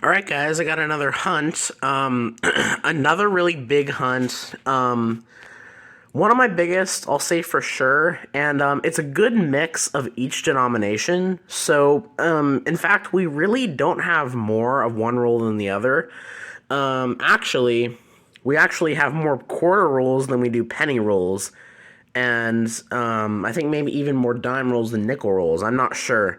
Alright guys, I got another hunt. Another really big hunt. One of my biggest, I'll say for sure, and it's a good mix of each denomination. So, in fact, we really don't have more of one roll than the other. Actually, we actually have more quarter rolls than we do penny rolls. And I think maybe even more dime rolls than nickel rolls. I'm not sure.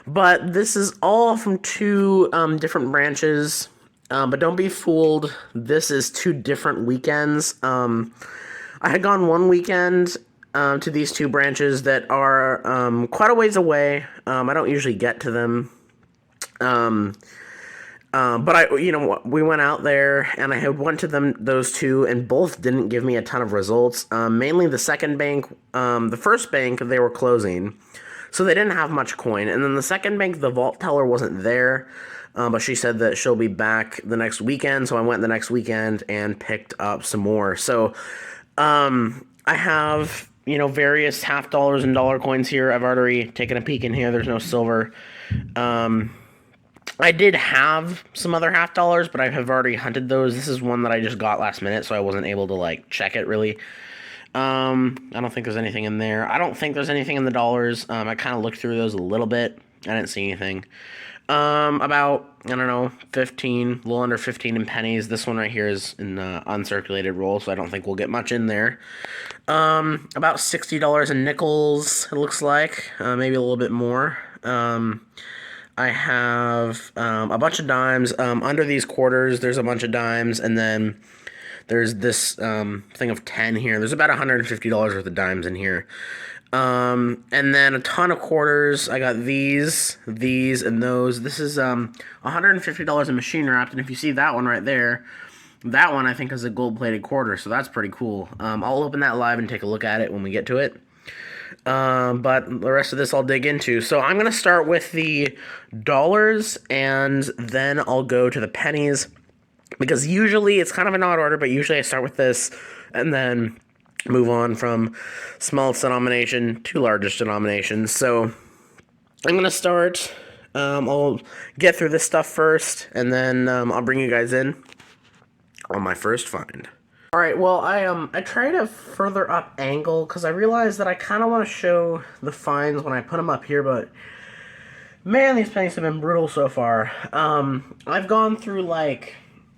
But this is all from two different branches. But don't be fooled. This is two different weekends. I had gone one weekend to these two branches that are quite a ways away. I don't usually get to them. But we went out there and I had went to those two, and both didn't give me a ton of results. Mainly the second bank, the first bank they were closing, so they didn't have much coin. And then the second bank, the vault teller wasn't there, but she said that she'll be back the next weekend. So I went the next weekend and picked up some more. So, I have various half dollars and dollar coins here. I've already taken a peek in here. There's no silver. I did have some other half dollars, but I have already hunted those. This is one that I just got last minute, so I wasn't able to check it really. I don't think there's anything in there. I don't think there's anything in the dollars. I kind of looked through those a little bit. I didn't see anything. About, I don't know, 15, a little under 15 in pennies. This one right here is in uncirculated roll, so I don't think we'll get much in there. About $60 in nickels, it looks like. Maybe a little bit more. I have a bunch of dimes. Under these quarters, there's a bunch of dimes, and then there's this thing of 10 here. There's about $150 worth of dimes in here. And then a ton of quarters. I got these, and those. This is $150 in machine wrapped, and if you see that one right there, that one I think is a gold-plated quarter, so that's pretty cool. I'll open that live and take a look at it when we get to it. But the rest of this I'll dig into. So I'm going to start with the dollars, and then I'll go to the pennies, because usually it's kind of an odd order, but usually I start with this and then move on from smallest denomination to largest denomination. So I'm going to start, I'll get through this stuff first, and then I'll bring you guys in on my first find. Alright, well, I tried a further up angle, because I realized that I kind of want to show the finds when I put them up here, but man, these pennies have been brutal so far. I've gone through,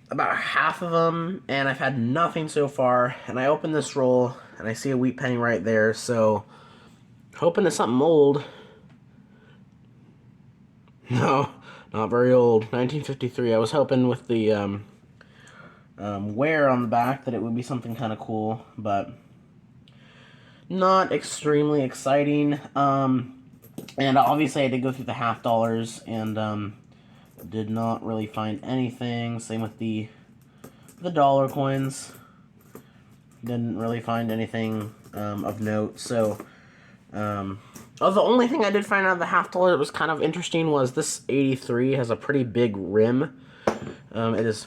about half of them, and I've had nothing so far, and I open this roll, and I see a wheat penny right there, so hoping it's something old. No, not very old. 1953. I was hoping with the wear on the back that it would be something kind of cool, but not extremely exciting. And obviously I did go through the half dollars, and did not really find anything. Same with the dollar coins. Didn't really find anything of note. So the only thing I did find out of the half dollar that was kind of interesting was this 83 has a pretty big rim. It is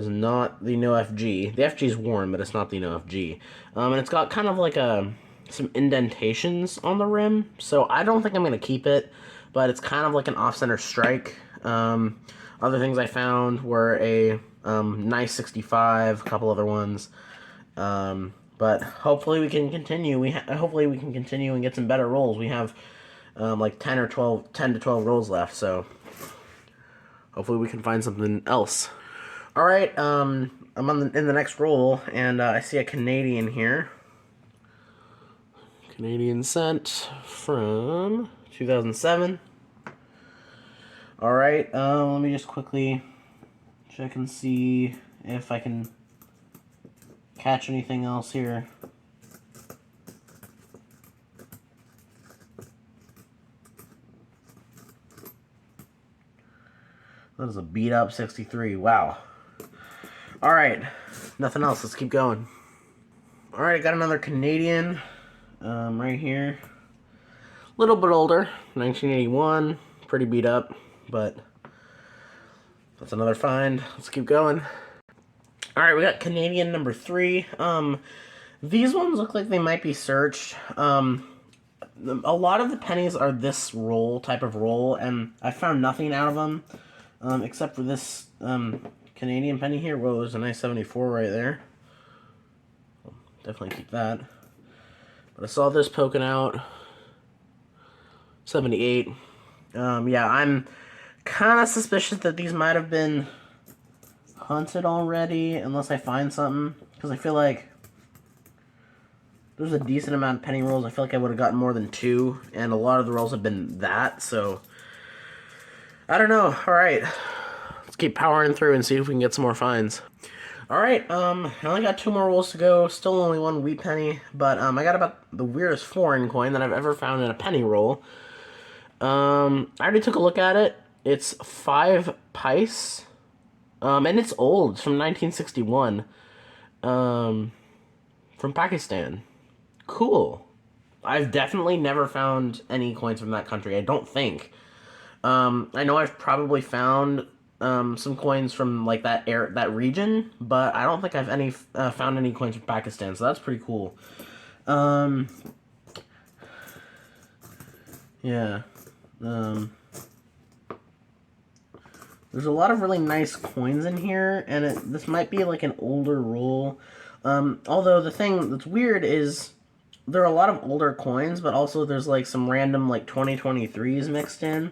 not the No FG. The FG is worn, but it's not the No FG. And it's got kind of some indentations on the rim, so I don't think I'm going to keep it, but it's kind of like an off-center strike. Other things I found were a nice 65, a couple other ones. But hopefully we can continue. Hopefully we can continue and get some better rolls. We have 10 to 12 rolls left, so hopefully we can find something else. Alright, I'm in the next roll, and I see a Canadian here. Canadian cent from 2007. Alright, let me just quickly check and see if I can catch anything else here. That is a beat up 63. Wow. Alright, nothing else. Let's keep going. Alright, I got another Canadian right here. A little bit older, 1981. Pretty beat up, but that's another find. Let's keep going. Alright, we got Canadian number 3. These ones look like they might be searched. A lot of the pennies are this roll, type of roll, and I found nothing out of them. except for this Canadian penny here. Whoa, there's a nice 74 right there. I'll definitely keep that. But I saw this poking out. 78. Yeah, I'm kind of suspicious that these might have been hunted already, unless I find something. Because I feel like there's a decent amount of penny rolls. I feel like I would have gotten more than 2, and a lot of the rolls have been that, so I don't know. Alright, let's keep powering through and see if we can get some more finds. Alright, I only got 2 more rolls to go, still only 1 wheat penny, but I got about the weirdest foreign coin that I've ever found in a penny roll. I already took a look at it. It's 5 pice, and it's old. It's from 1961, from Pakistan. Cool. I've definitely never found any coins from that country, I don't think. I know I've probably found some coins from like that region, but I don't think I've found any coins from Pakistan, so that's pretty cool. Yeah. There's a lot of really nice coins in here, and this might be like an older roll. Although the thing that's weird is there are a lot of older coins, but also there's like some random like 2023s mixed in.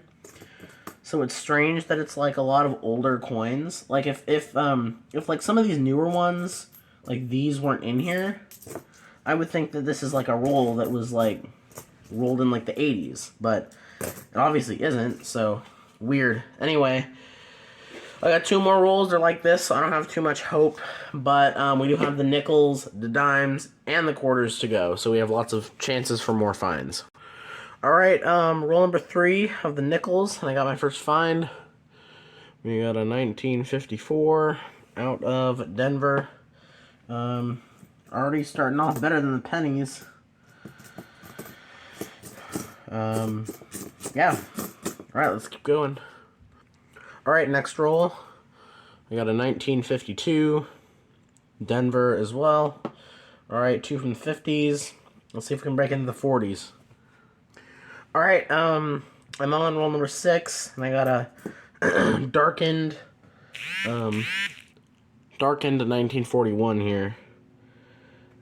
So it's strange that it's like a lot of older coins. Like if like some of these newer ones, like these weren't in here, I would think that this is like a roll that was like rolled in like the 80s, but it obviously isn't, so weird. Anyway, I got 2 more rolls. They're like this, so I don't have too much hope, but we do have the nickels, the dimes, and the quarters to go, so we have lots of chances for more finds. Alright, roll number 3 of the nickels, and I got my first find. We got a 1954 out of Denver. Already starting off better than the pennies. Yeah. Alright, let's keep going. Alright, next roll. We got a 1952. Denver as well. Alright, 2 from the 50s. Let's see if we can break into the 40s. Alright, I'm on roll number 6, and I got a darkened 1941 here.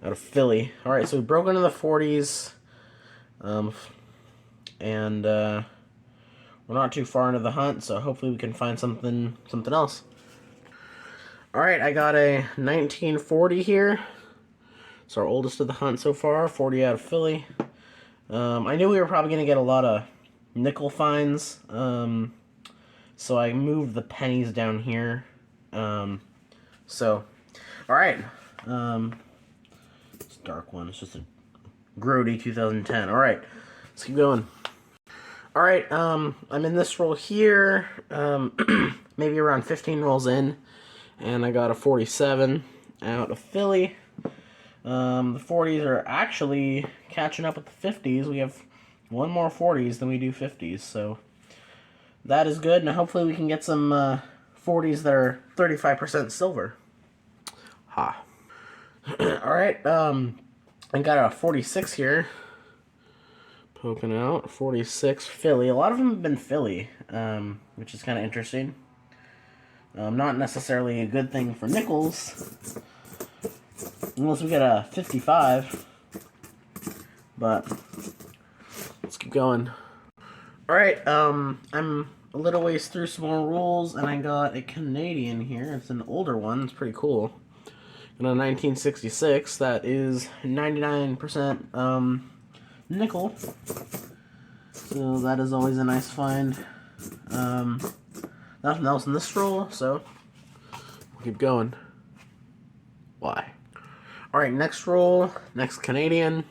Out of Philly. Alright, so we broke into the 40s. And we're not too far into the hunt, so hopefully we can find something else. Alright, I got a 1940 here. It's our oldest of the hunt so far, 40 out of Philly. I knew we were probably going to get a lot of nickel finds, so I moved the pennies down here. Alright. It's a dark one, it's just a grody 2010. Alright, let's keep going. Alright, I'm in this roll here, maybe around 15 rolls in, and I got a 47 out of Philly. The 40s are actually catching up with the 50s. We have 1 more 40s than we do 50s, so that is good, and hopefully we can get some 40s that are 35% silver. Ha. Alright, I got a 46 here. Poking out, 46 Philly. A lot of them have been Philly, which is kind of interesting. Not necessarily a good thing for nickels, unless we get a 55. But let's keep going. Alright, I'm a little ways through some more rolls, and I got a Canadian here. It's an older one. It's pretty cool. And a 1966. That is 99% nickel. So that is always a nice find. Nothing else in this roll, so we'll keep going. Why? Alright, next roll. Next Canadian.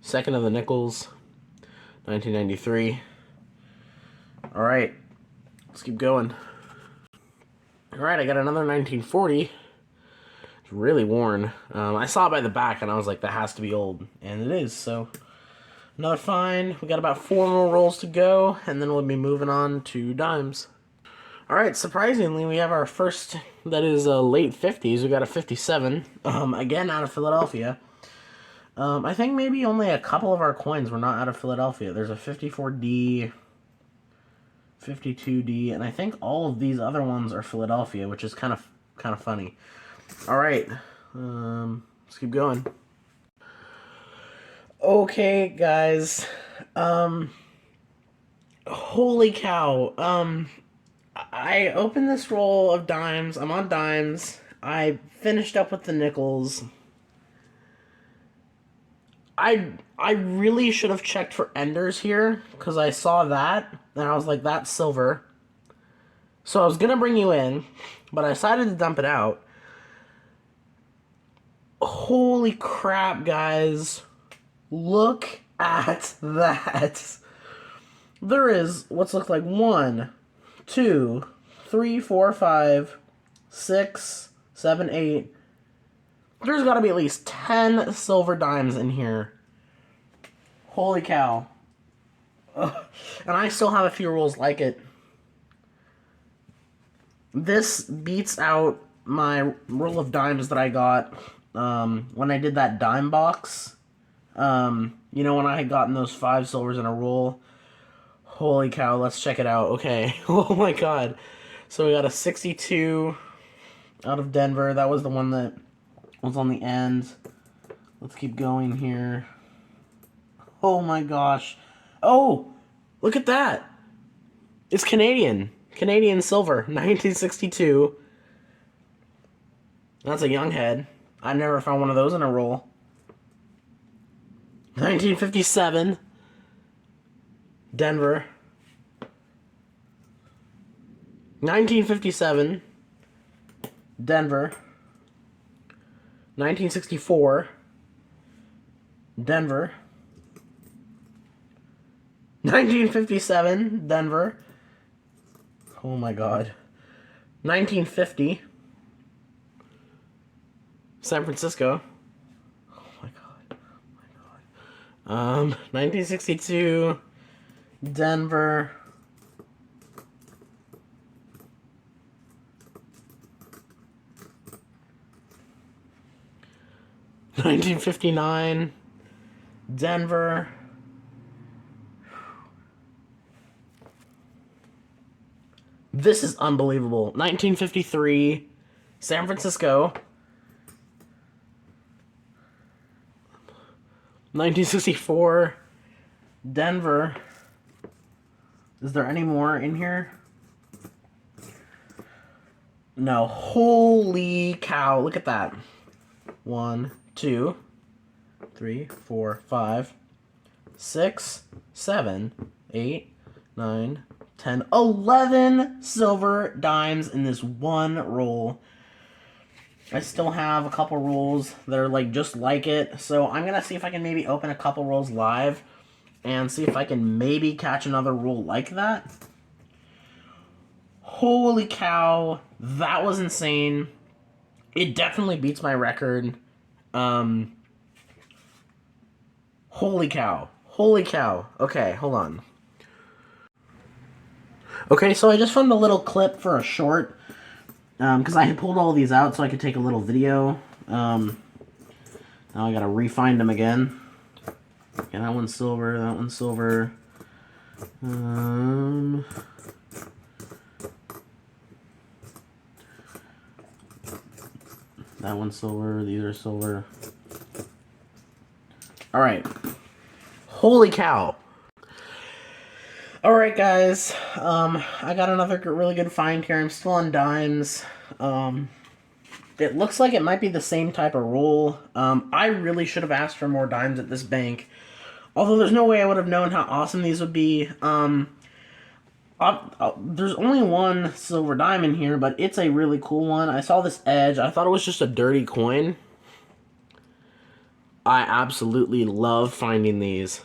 Second of the nickels. 1993. Alright, let's keep going. Alright, I got another 1940. It's really worn. I saw it by the back and I was like, that has to be old. And it is, so another find. We got about 4 more rolls to go, and then we'll be moving on to dimes. Alright, surprisingly, we have our first, that is late 50s. We got a 57, again out of Philadelphia. I think maybe only a couple of our coins were not out of Philadelphia. There's a 54D, 52D, and I think all of these other ones are Philadelphia, which is kind of funny. All right, let's keep going. Okay, guys. Holy cow. I opened this roll of dimes. I'm on dimes. I finished up with the nickels. I really should have checked for enders here, because I saw that, and I was like, that's silver. So I was going to bring you in, but I decided to dump it out. Holy crap, guys. Look at that. There is what's looked like 1, 2, 3, 4, 5, 6, 7, 8. There's got to be at least 10 silver dimes in here. Holy cow. Ugh. And I still have a few rolls like it. This beats out my roll of dimes that I got when I did that dime box. You know, when I had gotten those 5 silvers in a roll. Holy cow, let's check it out. Okay. Oh my god. So we got a 62 out of Denver. That was the one that was on the end. Let's keep going here. Oh my gosh. Oh! Look at that! It's Canadian. Canadian silver. 1962. That's a young head. I never found one of those in a roll. 1957. Denver. 1957. Denver. 1964. Denver. 1957. Denver. Oh my god. 1950. San Francisco. Oh my god. Oh my god. 1962. Denver. 1959. Denver. This is unbelievable. 1953. San Francisco. 1964. Denver. Is there any more in here? No. Holy cow. Look at that. 1, 2, 3, 4, 5, 6, 7, 8, 9, 10, 11 silver dimes in this one roll. I still have a couple rolls that are like just like it, so I'm gonna see if I can maybe open a couple rolls live and see if I can maybe catch another roll like that. Holy cow, that was insane. It definitely beats my record. Holy cow. Holy cow. Okay, hold on. Okay, so I just found a little clip for a short, because I had pulled all these out so I could take a little video. Now I gotta re-find them again. Okay, that one's silver, that one's silver. That one's silver, these are silver. Alright. Holy cow. Alright guys, I got another really good find here. I'm still on dimes. It looks like it might be the same type of roll. I really should have asked for more dimes at this bank. Although there's no way I would have known how awesome these would be. There's only one silver dime in here, but it's a really cool one. I saw this edge. I thought it was just a dirty coin. I absolutely love finding these.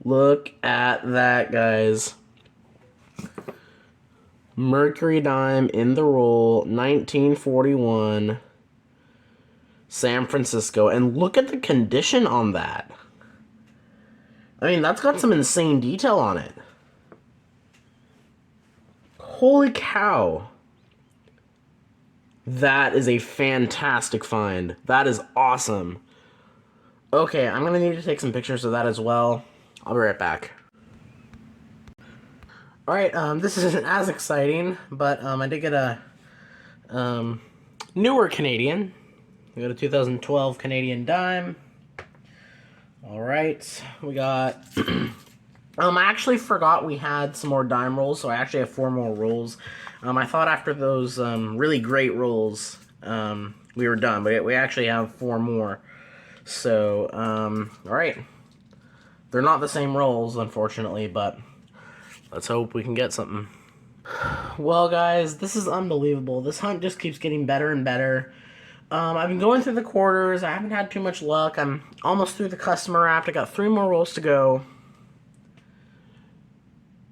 Look at that, guys. Mercury dime in the roll, 1941, San Francisco. And look at the condition on that. I mean, that's got some insane detail on it. Holy cow. That is a fantastic find. That is awesome. Okay, I'm going to need to take some pictures of that as well. I'll be right back. Alright, this isn't as exciting, but I did get a newer Canadian. We got a 2012 Canadian dime. Alright, we got... I actually forgot we had some more dime rolls, so I actually have 4 more rolls. I thought after those really great rolls, we were done, but we actually have 4 more. So, alright. They're not the same rolls, unfortunately, but let's hope we can get something. Well, guys, this is unbelievable. This hunt just keeps getting better and better. I've been going through the quarters. I haven't had too much luck. I'm almost through the customer wrapped. I got 3 more rolls to go.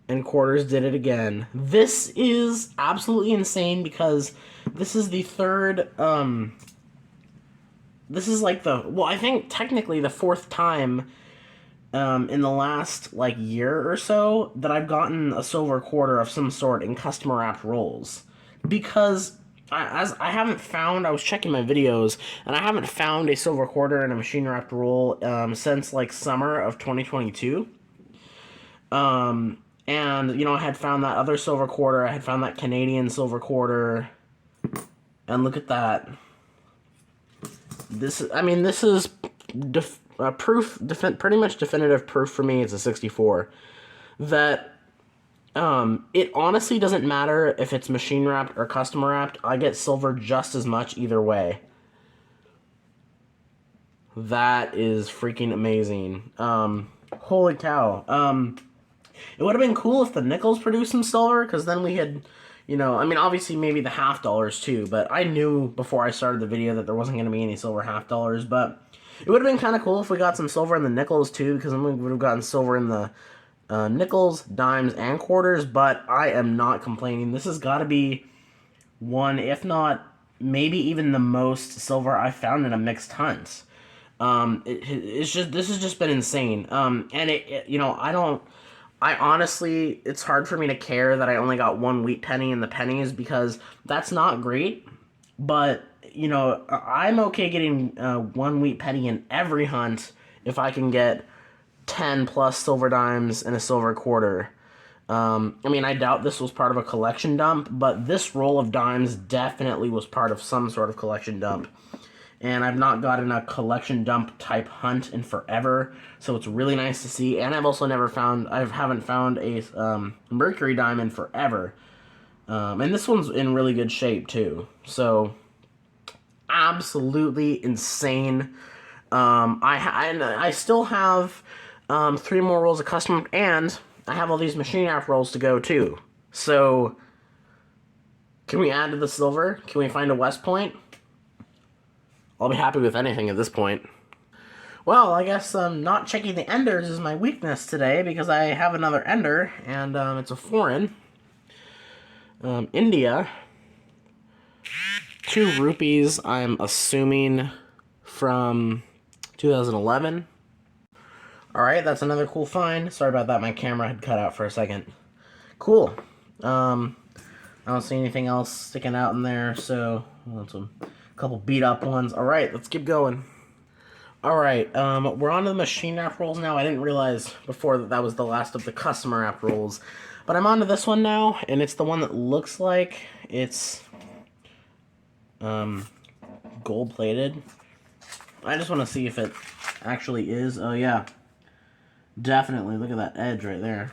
And quarters did it again. This is absolutely insane because this is the third, this is like the, well, I think technically the 4th time in the last, like, year or so that I've gotten a silver quarter of some sort in customer wrapped rolls. Because I haven't found, I was checking my videos, and I haven't found a silver quarter in a machine wrapped roll since, like, summer of 2022. And, you know, I had found that other silver quarter, I had found that Canadian silver quarter, and look at that. This is proof, pretty much definitive proof for me, it's a 64, that it honestly doesn't matter if it's machine wrapped or customer wrapped. I get silver just as much either way. That is freaking amazing. Holy cow. It would have been cool if the nickels produced some silver, because then we had, you know, I mean, obviously maybe the $half too, but I knew before I started the video that there wasn't going to be any silver $half, but it would have been kind of cool if we got some silver in the nickels too, because then we would have gotten silver in the nickels, dimes, and quarters, but I am not complaining. This has got to be one, if not maybe even the most silver I've found in a mixed hunt. This has just been insane. And you know, I honestly, it's hard for me to care that I only got 1 wheat penny in the pennies, because that's not great, but, you know, I'm okay getting 1 wheat penny in every hunt if I can get 10 plus silver dimes and a silver quarter. I mean, I doubt this was part of a collection dump, but this roll of dimes definitely was part of some sort of collection dump. And I've not gotten a collection dump type hunt in forever, so it's really nice to see. And I've also haven't found a mercury dime in forever. And this one's in really good shape too. So, absolutely insane. I still have 3 more rolls of custom, and I have all these machine wrap rolls to go too. So, can we add to the silver? Can we find a West Point? I'll be happy with anything at this point. Well, I guess not checking the enders is my weakness today, because I have another ender, and it's a foreign. India. 2 rupees, I'm assuming, from 2011. Alright, that's another cool find. Sorry about that, my camera had cut out for a second. Cool. I don't see anything else sticking out in there, so a couple beat up ones. Alright, let's keep going. Alright, we're on to the machine wrap rolls now. I didn't realize before that was the last of the customer wrap rolls. But I'm on to this one now, and it's the one that looks like it's gold-plated. I just want to see if it actually is. Oh, yeah. Definitely. Look at that edge right there.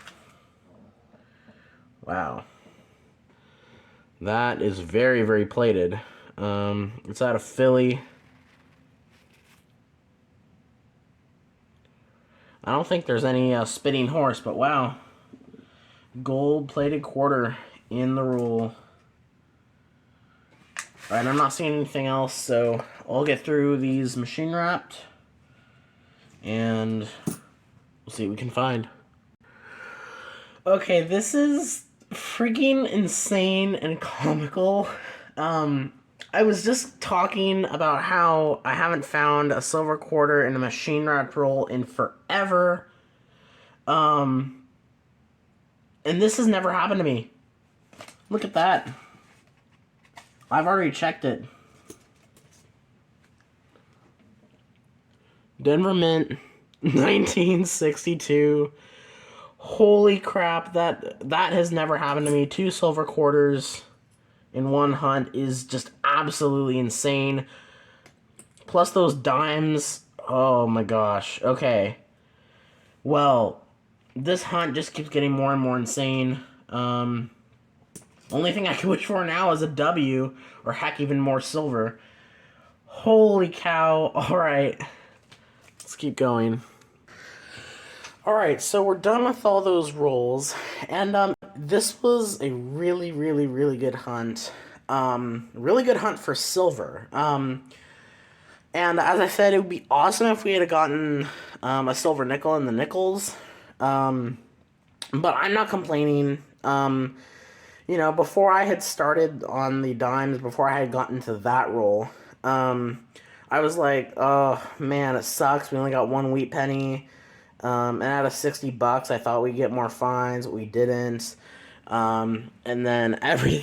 Wow. That is very, very plated. It's out of Philly. I don't think there's any spitting horse, but wow. Gold-plated quarter in the roll. Alright, I'm not seeing anything else, so I'll get through these machine wrapped, and we'll see what we can find. Okay, this is freaking insane and comical. I was just talking about how I haven't found a silver quarter in a machine wrapped roll in forever. And this has never happened to me. Look at that. I've already checked it. Denver Mint, 1962. Holy crap, that has never happened to me. 2 silver quarters in one hunt is just absolutely insane. Plus those dimes. Oh my gosh. Okay. Well, this hunt just keeps getting more and more insane. Only thing I can wish for now is a W, or heck, even more silver. Holy cow. Alright. Let's keep going. Alright, so we're done with all those rolls. And this was a really, really, really good hunt. Really good hunt for silver. And as I said, it would be awesome if we had gotten a silver nickel in the nickels. But I'm not complaining. Before I had started on the dimes, before I had gotten to that roll, I was like, oh man, it sucks. We only got one wheat penny. And out of $60, I thought we'd get more fines, but we didn't. And then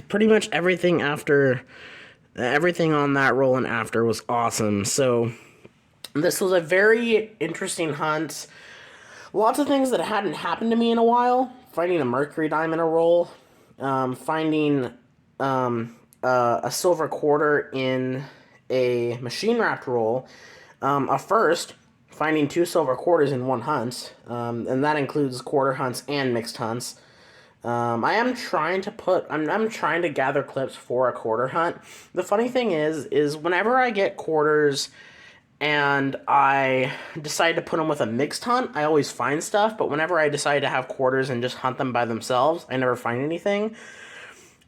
pretty much everything on that roll and after was awesome. So this was a very interesting hunt. Lots of things that hadn't happened to me in a while. Finding a mercury dime in a roll. Finding a silver quarter in a machine wrapped roll. A first, finding 2 silver quarters in one hunt. And that includes quarter hunts and mixed hunts. I am trying to I'm trying to gather clips for a quarter hunt. The funny thing is whenever I get quarters and I decide to put them with a mixed hunt, I always find stuff, but whenever I decide to have quarters and just hunt them by themselves, I never find anything.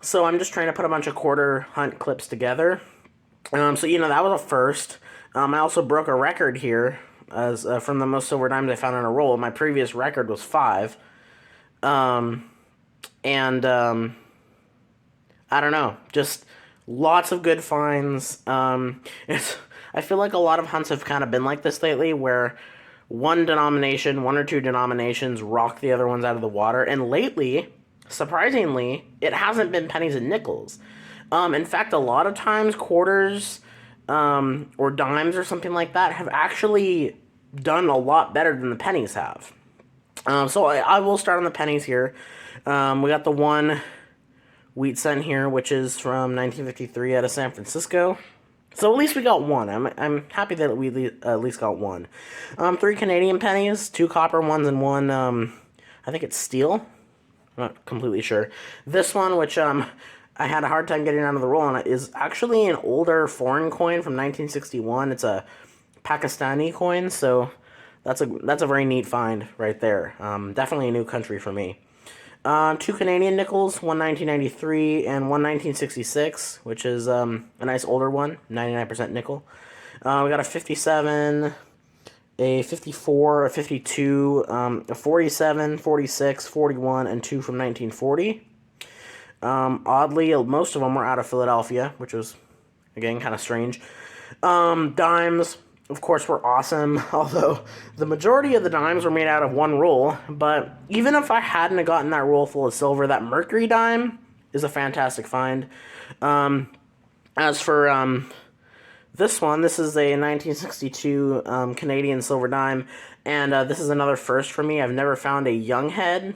So I'm just trying to put a bunch of quarter hunt clips together. So, that was a first. I also broke a record here as from the most silver dimes I found in a roll. My previous record was 5. And I don't know, just lots of good finds. I feel like a lot of hunts have kind of been like this lately, where one or two denominations rock the other ones out of the water. And lately, surprisingly, it hasn't been pennies and nickels. In fact, a lot of times quarters or dimes or something like that have actually done a lot better than the pennies have. So I will start on the pennies here. We got the one wheat cent here, which is from 1953 out of San Francisco. So at least we got one. I'm happy that we at least got one. 3 Canadian pennies, 2 copper ones, and one, I think it's steel. I'm not completely sure. This one, which I had a hard time getting out of the roll on it, is actually an older foreign coin from 1961. It's a Pakistani coin, so that's a very neat find right there. Definitely a new country for me. 2 Canadian nickels, one 1993 and one 1966, which is a nice older one, 99% nickel. We got a 57, a 54, a 52, a 47, 46, 41, and 2 from 1940. Oddly, most of them were out of Philadelphia, which was, again, kind of strange. Dimes, of course, were awesome, although the majority of the dimes were made out of one roll. But even if I hadn't gotten that roll full of silver, that mercury dime is a fantastic find. As for this one, this is a 1962 Canadian silver dime, and this is another first for me. I've never found a young head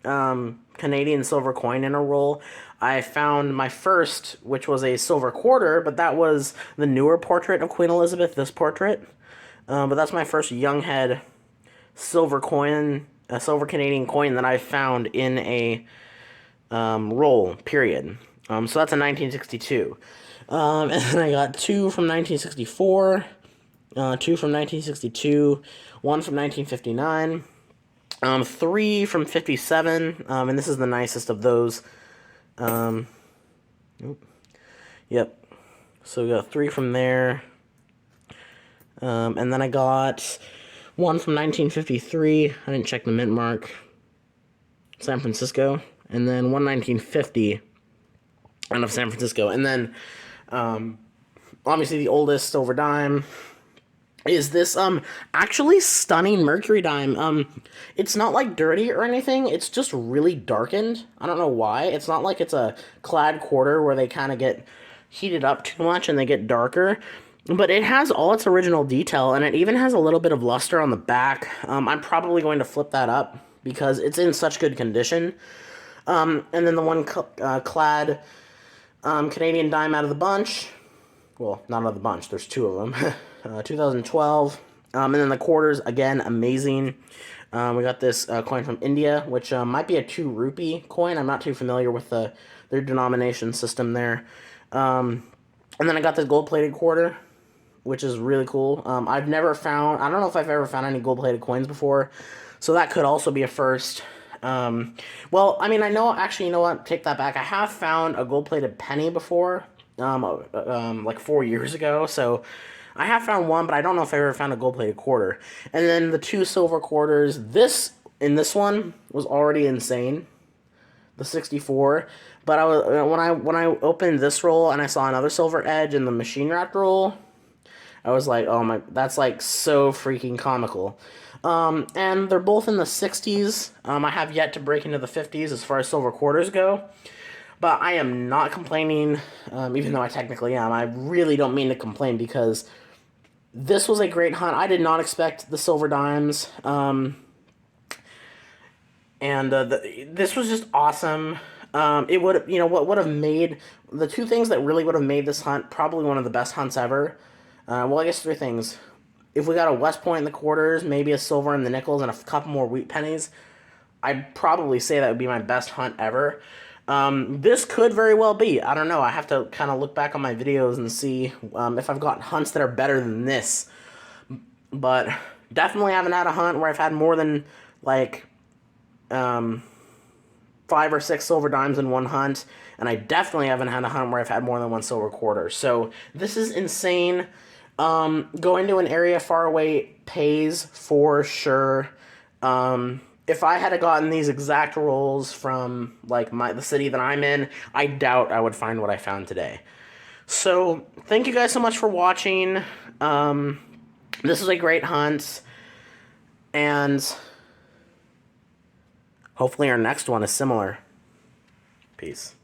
Canadian silver coin in a roll. I found my first, which was a silver quarter, but that was the newer portrait of Queen Elizabeth, this portrait. But that's my first young head silver coin, a silver Canadian coin that I found in a roll, period. So that's a 1962. And then I got 2 from 1964, 2 from 1962, 1 from 1959. 3 from 57, and this is the nicest of those. Yep. So we got 3 from there. And then I got 1 from 1953. I didn't check the mint mark. San Francisco. And then 1 1950 out of San Francisco. And then, obviously the oldest silver dime is this actually stunning mercury dime. It's not like dirty or anything, it's just really darkened. I don't know why. It's not like it's a clad quarter where they kind of get heated up too much and they get darker, but it has all its original detail, and it even has a little bit of luster on the back. I'm probably going to flip that up because it's in such good condition. And then the one clad Canadian dime out of the bunch. Well, not out of the bunch. There's two of them. 2012. And then the quarters, again, amazing. We got this coin from India, which might be a 2 rupee coin. I'm not too familiar with their denomination system there. And then I got this gold-plated quarter, which is really cool. I've never found... I don't know if I've ever found any gold-plated coins before, so that could also be a first. Well, I mean, I know... Actually, you know what? Take that back. I have found a gold-plated penny before, like 4 years ago, so... I have found one, but I don't know if I ever found a gold-plated quarter. And then the 2 silver quarters. This one was already insane, the 64. But when I opened this roll and I saw another silver edge in the machine wrapped roll, I was like, oh my, that's like so freaking comical. And they're both in the 60s. I have yet to break into the 50s as far as silver quarters go. But I am not complaining, even though I technically am. I really don't mean to complain because this was a great hunt. I did not expect the silver dimes. This was just awesome. It would, you know, what would have made the 2 things that really would have made this hunt probably one of the best hunts ever. Well, I guess 3 things. If we got a West Point in the quarters, maybe a silver in the nickels, and a couple more wheat pennies, I'd probably say that would be my best hunt ever. This could very well be. I don't know. I have to kind of look back on my videos and see if I've got hunts that are better than this. But definitely haven't had a hunt where I've had more than, like, 5 or 6 silver dimes in one hunt. And I definitely haven't had a hunt where I've had more than 1 silver quarter. So this is insane. Going to an area far away pays for sure. If I had gotten these exact rolls from, like, the city that I'm in, I doubt I would find what I found today. So, thank you guys so much for watching. This is a great hunt. And hopefully our next one is similar. Peace.